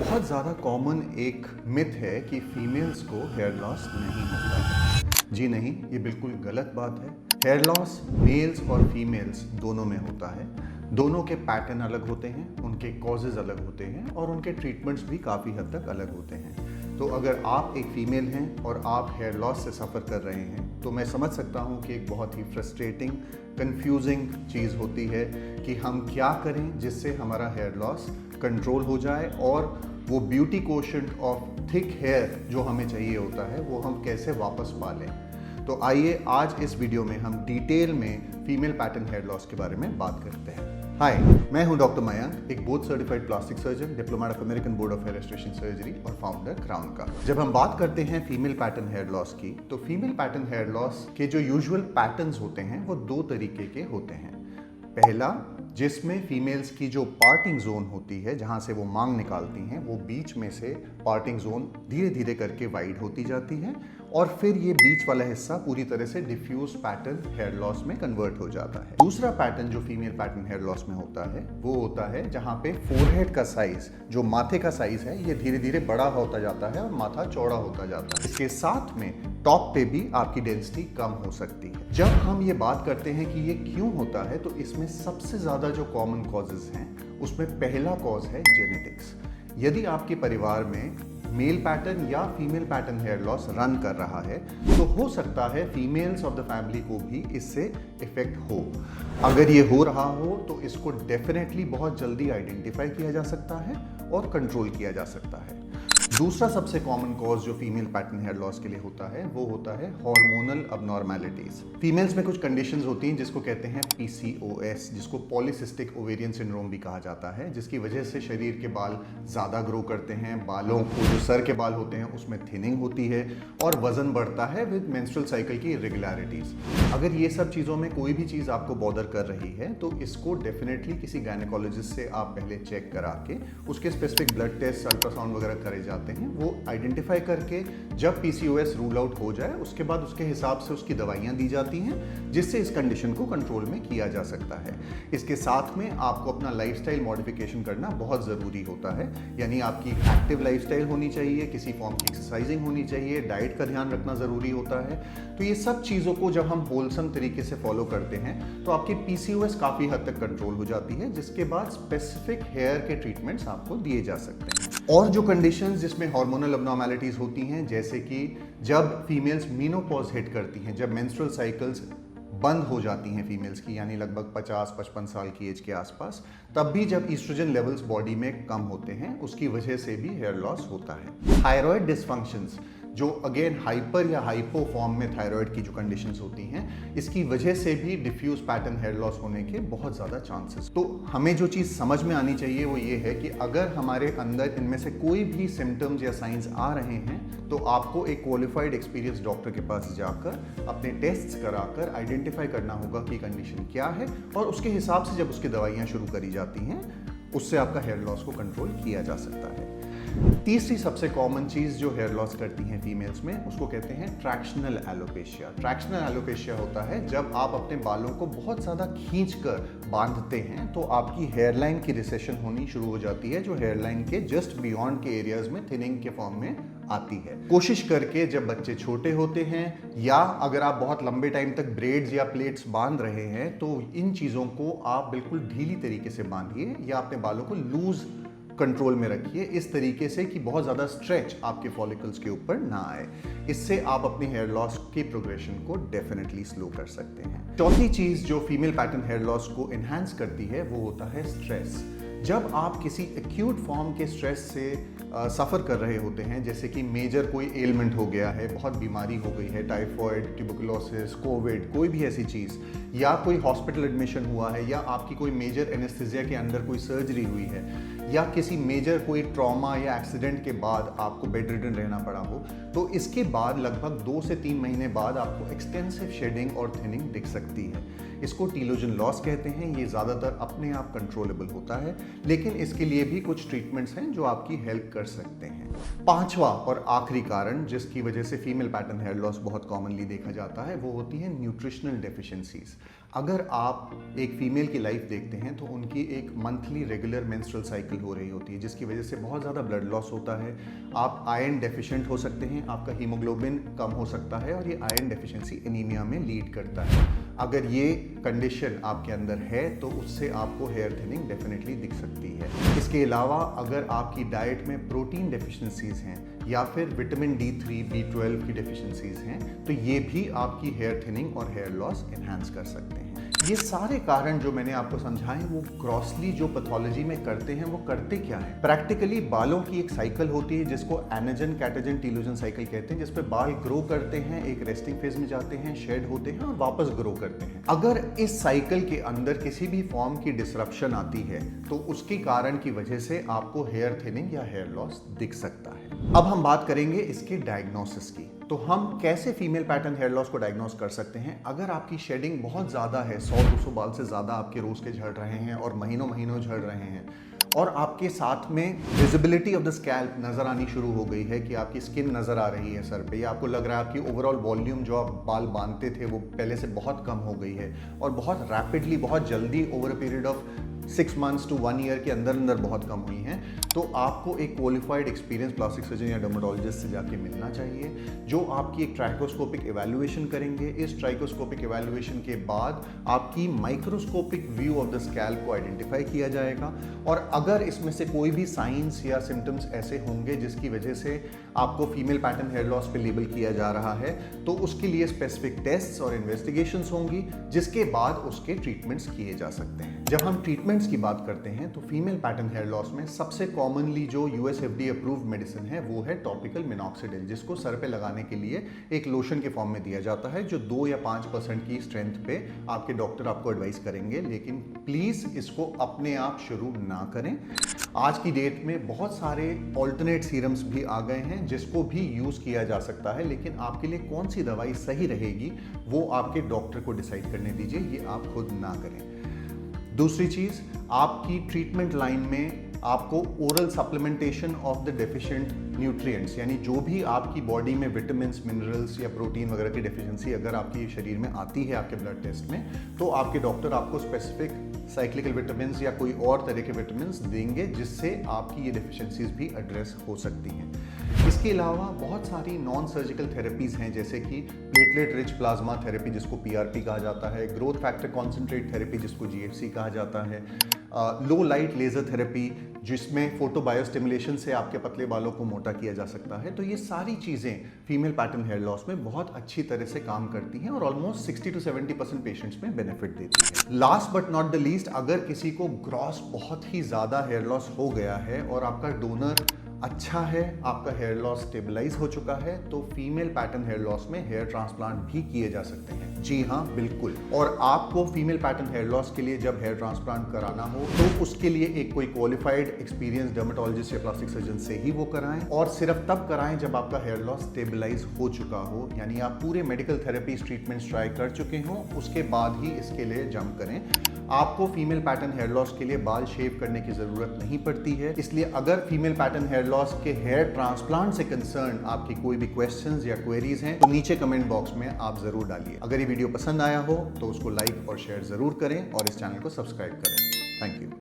बहुत ज़्यादा कॉमन एक मिथ है कि फीमेल्स को हेयर लॉस नहीं होता। जी नहीं, ये बिल्कुल गलत बात है। हेयर लॉस मेल्स और फीमेल्स दोनों में होता है। दोनों के पैटर्न अलग होते हैं, उनके कॉजेज़ अलग होते हैं और उनके ट्रीटमेंट्स भी काफ़ी हद तक अलग होते हैं। तो अगर आप एक फ़ीमेल हैं और आप हेयर लॉस से सफ़र कर रहे हैं तो मैं समझ सकता हूँ कि एक बहुत ही फ्रस्ट्रेटिंग, कंफ्यूजिंग चीज़ होती है कि हम क्या करें जिससे हमारा हेयर लॉस कंट्रोल हो जाए और वो beauty quotient of thick hair जो हमें चाहिए होता है वो हम कैसे वापस पा लें। तो आइए आज इस वीडियो में हम डिटेल में फीमेल पैटर्न हेयर लॉस के बारे में बात करते हैं। हाय, मैं हूं डॉक्टर मयंक, एक board certified plastic surgeon, diplomate of American board of hair restoration surgery और फाउंडर क्राउन का। जब हम बात करते हैं फीमेल पैटर्न हेयर लॉस की, तो फीमेल पैटर्न हेयर लॉस के जो यूजुअल पैटर्न्स होते हैं वो दो तरीके के होते हैं। पहला, जिसमें फीमेल्स की जो पार्टिंग जोन होती है, जहां से वो मांग निकालती हैं, वो बीच में से पार्टिंग जोन धीरे धीरे करके वाइड होती जाती है और फिर ये बीच वाला हिस्सा पूरी तरह से डिफ्यूज पैटर्न हेयर लॉस में कन्वर्ट हो जाता है। दूसरा पैटर्न जो फीमेल पैटर्न हेयर लॉस में होता है वो होता है जहां पे फोरहेड का साइज, जो माथे का साइज है, ये धीरे धीरे बड़ा होता जाता है और माथा चौड़ा होता जाता है। इसके साथ में टॉप पे भी आपकी डेंसिटी कम हो सकती है। जब हम ये बात करते हैं कि ये क्यों होता है, तो इसमें सबसे ज्यादा जो कॉमन कॉजेज हैं उसमें पहला कॉज है जेनेटिक्स। यदि आपके परिवार में मेल पैटर्न या female pattern hair loss run कर रहा है तो हो सकता है फीमेल्स ऑफ द फैमिली को भी इससे इफेक्ट हो। अगर ये हो रहा हो तो इसको डेफिनेटली बहुत जल्दी आइडेंटिफाई किया जा सकता है और कंट्रोल किया जा सकता है। दूसरा सबसे कॉमन कॉज जो फीमेल पैटर्न हेयर लॉस के लिए होता है वो होता है हार्मोनल अबनॉर्मैलिटीज। फीमेल्स में कुछ कंडीशंस होती हैं जिसको कहते हैं पीसीओएस, जिसको पॉलीसिस्टिक ओवेरियन सिंड्रोम भी कहा जाता है, जिसकी वजह से शरीर के बाल ज़्यादा ग्रो करते हैं, बालों को, जो सर के बाल होते हैं उसमें थिनिंग होती है और वजन बढ़ता है विद मेंस्ट्रुअल साइकिल की इरेगुलरिटीज। अगर ये सब चीज़ों में कोई भी चीज़ आपको बॉदर कर रही है तो इसको डेफिनेटली किसी गायनेकोलॉजिस्ट से आप पहले चेक करा के उसके स्पेसिफिक ब्लड टेस्ट, अल्ट्रासाउंड वगैरह करे जाते हैं। वो आइडेंटिफाई करके जब पीसीओएस रूल आउट हो जाए उसके बाद उसके हिसाब से उसकी दवाइयां दी जाती हैं जिससे इस कंडीशन को कंट्रोल में किया जा सकता है। इसके साथ में आपको अपना लाइफस्टाइल मॉडिफिकेशन करना बहुत ज़रूरी होता है, यानी आपकी एक्टिव लाइफस्टाइल होनी चाहिए, किसी फॉर्म की एक्सरसाइजिंग होनी चाहिए, डाइट का ध्यान रखना ज़रूरी होता है। तो ये सब चीज़ों को जब हम होलसम तरीके से फॉलो करते हैं तो आपकी पीसीओएस काफ़ी हद तक कंट्रोल हो जाती है, जिसके बाद स्पेसिफिक हेयर के ट्रीटमेंट्स आपको दिए जा सकते हैं। और जो कंडीशंस जिसमें हार्मोनल अबनॉर्मैलिटीज होती हैं, जैसे कि जब फीमेल्स मीनोपॉज हिट करती हैं, जब मेंस्ट्रुअल साइकिल्स बंद हो जाती हैं फीमेल्स की, यानी लगभग 50-55 साल की एज के आसपास, तब भी जब ईस्ट्रोजन लेवल्स बॉडी में कम होते हैं उसकी वजह से भी हेयर लॉस होता है। थायराइड डिसफंक्शंस, जो अगेन हाइपर या हाइपो फॉर्म में थायराइड की जो कंडीशंस होती हैं, इसकी वजह से भी डिफ्यूज पैटर्न हेयर लॉस होने के बहुत ज़्यादा चांसेस। तो हमें जो चीज़ समझ में आनी चाहिए वो ये है कि अगर हमारे अंदर इनमें से कोई भी सिम्टम्स या साइंस आ रहे हैं तो आपको एक क्वालिफाइड एक्सपीरियंस डॉक्टर के पास जाकर अपने टेस्ट्स कराकर आइडेंटिफाई करना होगा कि कंडीशन क्या है और उसके हिसाब से जब उसकी दवाइयाँ शुरू करी जाती हैं उससे आपका हेयर लॉस को कंट्रोल किया जा सकता है। तीसरी सबसे कॉमन चीज़ जो हेयर लॉस करती हैं फीमेल्स में उसको कहते हैं ट्रैक्शनल एलोपेशिया। ट्रैक्शनल एलोपेशिया होता है जब आप अपने बालों को बहुत ज़्यादा खींचकर बांधते हैं तो आपकी हेयरलाइन की रिसेशन होनी शुरू हो जाती है, जो हेयरलाइन के जस्ट बियॉन्ड के एरियाज में थिनिंग के फॉर्म में आती है। कोशिश करके जब बच्चे छोटे होते हैं या अगर आप बहुत लंबे टाइम तक ब्रेड्स या प्लेट्स बांध रहे हैं तो इन चीज़ों को आप बिल्कुल ढीली तरीके से बांधिए या अपने बालों को लूज कंट्रोल में रखिए, इस तरीके से कि बहुत ज़्यादा स्ट्रेच आपके फॉलिकल्स के ऊपर ना आए। इससे आप अपने हेयर लॉस की प्रोग्रेशन को डेफिनेटली स्लो कर सकते हैं। चौथी चीज़ जो फीमेल पैटर्न हेयर लॉस को एनहांस करती है वो होता है स्ट्रेस। जब आप किसी एक्यूट फॉर्म के स्ट्रेस से सफ़र कर रहे होते हैं, जैसे कि मेजर कोई एलिमेंट हो गया है, बहुत बीमारी हो गई है, टाइफॉइड, ट्यूबरकुलोसिस, कोविड, कोई भी ऐसी चीज़, या कोई हॉस्पिटल एडमिशन हुआ है, या आपकी कोई मेजर एनेस्थीसिया के अंदर कोई सर्जरी हुई है, या किसी मेजर कोई ट्रॉमा या एक्सीडेंट के बाद आपको बेड रिडन रहना पड़ा हो, तो इसके बाद लगभग 2 से 3 महीने बाद आपको एक्सटेंसिव शेडिंग और थिनिंग दिख सकती है। इसको टीलोजन लॉस कहते हैं। ये ज़्यादातर अपने आप कंट्रोलेबल होता है, लेकिन इसके लिए भी कुछ ट्रीटमेंट्स हैं जो आपकी हेल्प कर सकते हैं। पांचवा और आखिरी कारण जिसकी वजह से फीमेल पैटर्न हेयर लॉस बहुत कॉमनली देखा जाता है वो होती है न्यूट्रिशनल डेफिशिएंसीज। अगर आप एक फीमेल की लाइफ देखते हैं तो उनकी एक मंथली रेगुलर मेंस्ट्रुअल साइकिल हो रही होती है, जिसकी वजह से बहुत ज़्यादा ब्लड लॉस होता है। आप आयरन डेफिशिएंट हो सकते हैं, आपका हीमोग्लोबिन कम हो सकता है और ये आयरन डेफिशिएंसी एनीमिया में लीड करता है। अगर ये कंडीशन आपके अंदर है तो उससे आपको हेयर थिनिंग डेफिनेटली दिख सकती है। इसके अलावा अगर आपकी डाइट में प्रोटीन डेफिशिएंसीज हैं या फिर विटामिन D3, B12 की डेफिशिएंसीज हैं तो ये भी आपकी हेयर थिनिंग और हेयर लॉस एनहांस कर सकते हैं। ये सारे कारण जो मैंने आपको समझाए वो ग्रॉसली जो पैथोलॉजी में करते हैं वो करते क्या है। प्रैक्टिकली बालों की एक साइकिल होती है जिसको एनाजन कैटाजन टीलोजन साइकिल कहते हैं, जिसपे बाल ग्रो करते हैं, एक रेस्टिंग फेज में जाते हैं, शेड होते हैं और वापस ग्रो करते हैं। अगर इस साइकिल के अंदर किसी भी फॉर्म की डिसरप्शन आती है तो उसके कारण की वजह से आपको हेयर थिनिंग या हेयर लॉस दिख सकता है। अब हम बात करेंगे इसके डायग्नोसिस की। तो हम कैसे फीमेल पैटर्न हेयर लॉस को डायग्नोस कर सकते हैं। अगर आपकी शेडिंग बहुत ज़्यादा है, 100-200 बाल से ज़्यादा आपके रोज के झड़ रहे हैं और महीनों महीनों झड़ रहे हैं और आपके साथ में विजिबिलिटी ऑफ द स्कैल्प नज़र आनी शुरू हो गई है कि आपकी स्किन नज़र आ रही है सर पे, या आपको लग रहा है आपकी ओवरऑल वॉल्यूम जो आप बाल बांधते थे वो पहले से बहुत कम हो गई है और बहुत रैपिडली, बहुत जल्दी over a period of 6 months to 1 year के अंदर बहुत कम हुई हैं, तो आपको एक क्वालिफाइड एक्सपीरियंस प्लास्टिक सर्जन या डर्मेटोलॉजिस्ट से जाके मिलना चाहिए, जो आपकी एक ट्राइकोस्कोपिक इवैल्यूएशन करेंगे। इस ट्राइकोस्कोपिक इवैल्यूएशन के बाद आपकी microscopic view of the scalp को आइडेंटिफाई किया जाएगा और अगर इसमें से कोई भी साइंस या सिम्टम्स ऐसे होंगे जिसकी वजह से आपको फीमेल पैटर्न हेयर लॉस पे लेबल किया जा रहा है तो उसके लिए स्पेसिफिक टेस्ट्स और इन्वेस्टिगेशंस होंगी, जिसके बाद उसके ट्रीटमेंट्स किए जा सकते हैं। जब हम ट्रीटमेंट्स की बात करते हैं तो फीमेल पैटर्न हेयर लॉस में सबसे कॉमनली जो US FDA अप्रूव्ड मेडिसिन है वो है टॉपिकल मिनॉक्सिडिल, जिसको सर पे लगाने के लिए एक लोशन के फॉर्म में दिया जाता है, जो 2 या 5% की स्ट्रेंथ पे आपके डॉक्टर आपको एडवाइस करेंगे। लेकिन प्लीज इसको अपने आप शुरू ना करें। आज की डेट में बहुत सारे ऑल्टरनेट सीरम्स भी आ गए हैं जिसको भी यूज किया जा सकता है, लेकिन आपके लिए कौन सी दवाई सही रहेगी वो आपके डॉक्टर को डिसाइड करने दीजिए, ये आप खुद ना करें। दूसरी चीज, आपकी ट्रीटमेंट लाइन में आपको oral supplementation of the deficient nutrients, यानी जो भी आपकी बॉडी में विटामिन्स, मिनरल्स या प्रोटीन वगैरह की डेफिशिएंसी अगर आपके शरीर में आती है आपके ब्लड टेस्ट में, तो आपके डॉक्टर आपको स्पेसिफिक साइक्लिकल विटामिन्स या कोई और तरह के विटामिन्स देंगे जिससे आपकी ये डेफिशिएंसीज भी एड्रेस हो सकती हैं। इसके अलावा बहुत सारी नॉन सर्जिकल थेरेपीज़ हैं, जैसे कि प्लेटलेट रिच प्लाज्मा थेरेपी जिसको PRP कहा जाता है, ग्रोथ फैक्टर कॉन्सेंट्रेट थेरेपी जिसको GFC कहा जाता है, लो लाइट लेज़र थेरेपी जिसमें फोटो बायोस्टिमुलेशन से आपके पतले बालों को मोटा किया जा सकता है। तो ये सारी चीज़ें फीमेल पैटर्न हेयर लॉस में बहुत अच्छी तरह से काम करती हैं और ऑलमोस्ट 60 to 70% पेशेंट्स में बेनिफिट देती है। Last but not the least, अगर किसी को ग्रॉस बहुत ही ज़्यादा हेयर लॉस हो गया है और आपका डोनर अच्छा है, आपका हेयर लॉस स्टेबलाइज हो चुका है, तो फीमेल पैटर्न हेयर लॉस में हेयर ट्रांसप्लांट भी किए जा सकते हैं। जी हाँ, बिल्कुल। और आपको फीमेल पैटर्न हेयर लॉस के लिए जब हेयर ट्रांसप्लांट कराना हो तो उसके लिए एक कोई क्वालिफाइड एक्सपीरियंस डर्मेटोलॉजिस्ट या प्लास्टिक सर्जन से ही वो कराएं, और सिर्फ तब कराएं जब आपका हेयर लॉस स्टेबलाइज हो चुका हो, यानी आप पूरे मेडिकल थेरेपी ट्रीटमेंट्स ट्राई कर चुके हों, उसके बाद ही इसके लिए जंप करें। आपको फीमेल पैटर्न हेयर लॉस के लिए बाल शेव करने की जरूरत नहीं पड़ती है। इसलिए अगर फीमेल पैटर्न हेयर लॉस के हेयर ट्रांसप्लांट से कंसर्न आपकी कोई भी क्वेश्चंस या क्वेरीज हैं तो नीचे कमेंट बॉक्स में आप जरूर डालिए। अगर ये वीडियो पसंद आया हो तो उसको लाइक और शेयर जरूर करें और इस चैनल को सब्सक्राइब करें। Thank you.